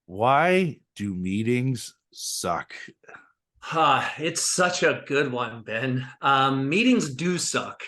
Why do meetings suck? It's such a good one, Ben. Meetings do suck.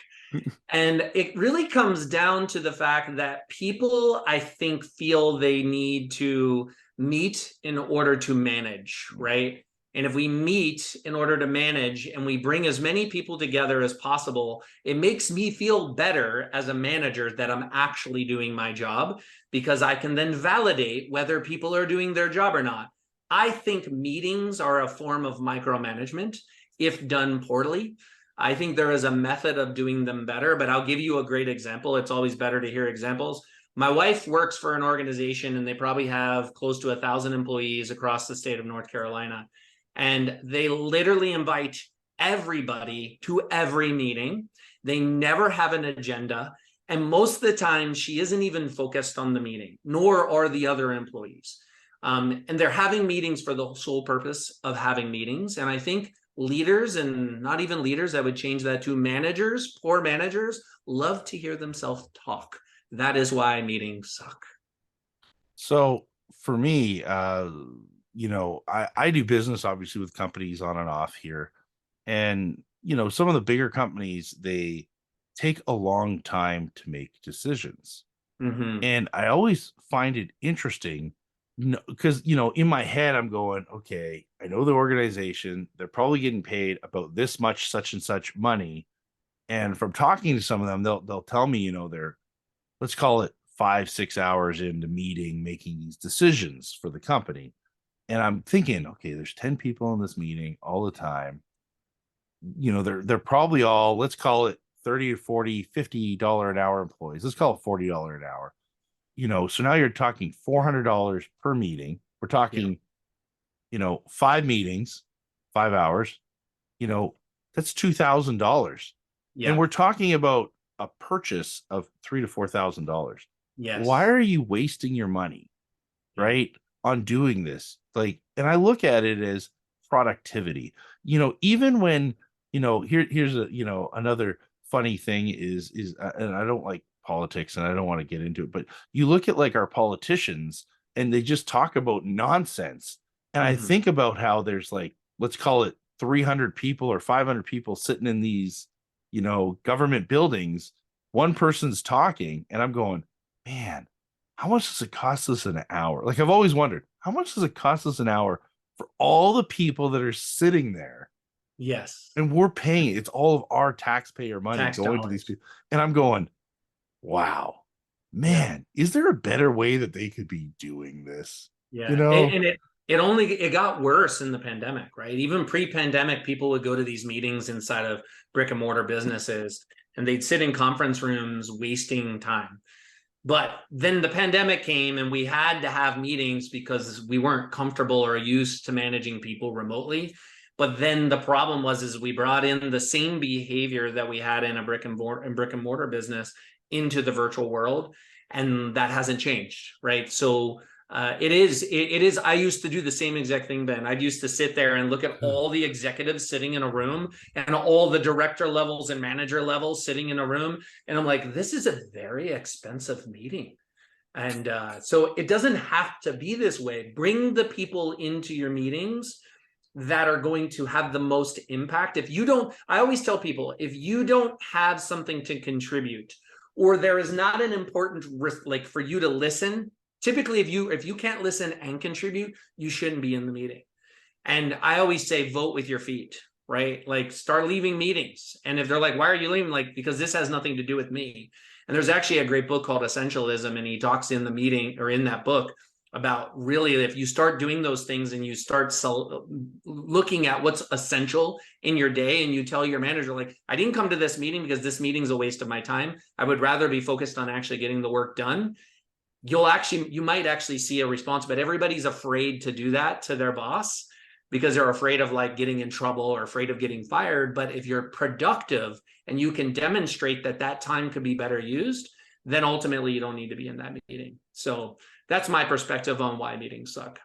And it really comes down to the fact that people, I think, feel they need to meet in order to manage, right? And if we meet in order to manage and we bring as many people together as possible, it makes me feel better as a manager that I'm actually doing my job because I can then validate whether people are doing their job or not. I think meetings are a form of micromanagement if done poorly. I think there is a method of doing them better, but I'll give you a great example. It's always better to hear examples. My wife works for an organization and they probably have close to 1,000 employees across the state of North Carolina. And they literally invite everybody to every meeting. They never have an agenda. And most of the time, she isn't even focused on the meeting, nor are the other employees. And they're having meetings for the sole purpose of having meetings. And I think leaders, and not even leaders, I would change that to managers, poor managers, love to hear themselves talk. That is why meetings suck. So for me, I do business obviously with companies on and off here. And, some of the bigger companies, they take a long time to make decisions. Mm-hmm. And I always find it interesting because, in my head, I'm going, okay, I know the organization, they're probably getting paid about this much, such and such money. And from talking to some of them, they'll tell me, they're, let's call it 5-6 hours into meeting, making these decisions for the company. And I'm thinking, okay, there's 10 people in this meeting all the time. They're probably all, let's call it 30 or 40, $50 an hour employees. Let's call it $40 an hour. So now you're talking $400 per meeting. We're Yeah. talking, 5 meetings, 5 hours, that's $2,000. And Yeah. we're talking about a purchase of $3,000 to $4,000. Why Yes. are you wasting your money, Yeah. right, on doing this? Like, and I look at it as productivity. Even when, here's a, another funny thing and I don't like politics and I don't want to get into it, but you look at like our politicians and they just talk about nonsense. And I Mm-hmm. think about how there's like, let's call it 300 people or 500 people sitting in these, government buildings. One person's talking, and I'm going, man, how much does it cost us an hour? Like, I've always wondered, how much does it cost us an hour for all the people that are sitting there? Yes. And we're paying, it's all of our taxpayer money Tax going to these dollars. people. And I'm going, wow, Yeah. man, is there a better way that they could be doing this? You Yeah. know? And it got worse in the pandemic, right? Even pre-pandemic, people would go to these meetings inside of brick and mortar businesses and they'd sit in conference rooms wasting time. But then the pandemic came and we had to have meetings because we weren't comfortable or used to managing people remotely. But then the problem was is we brought in the same behavior that we had in a brick and mortar business into the virtual world, and that hasn't changed, right? So it is. I used to do the same exact thing, Ben. I used to sit there and look at all the executives sitting in a room and all the director levels and manager levels sitting in a room, and I'm like, this is a very expensive meeting. And so it doesn't have to be this way. Bring the people into your meetings that are going to have the most impact. If you don't, I always tell people, if you don't have something to contribute, or there is not an important risk, like for you to listen, typically if you can't listen and contribute, you shouldn't be in the meeting. And I always say, vote with your feet, right? Like start leaving meetings. And if they're like, why are you leaving? Like, because this has nothing to do with me. And there's actually a great book called Essentialism. And he talks in the meeting or in that book about really if you start doing those things and you start looking at what's essential in your day and you tell your manager, like, I didn't come to this meeting because this meeting's a waste of my time. I would rather be focused on actually getting the work done. You might actually see a response, but everybody's afraid to do that to their boss because they're afraid of like getting in trouble or afraid of getting fired. But if you're productive and you can demonstrate that that time could be better used, then ultimately you don't need to be in that meeting. So that's my perspective on why meetings suck.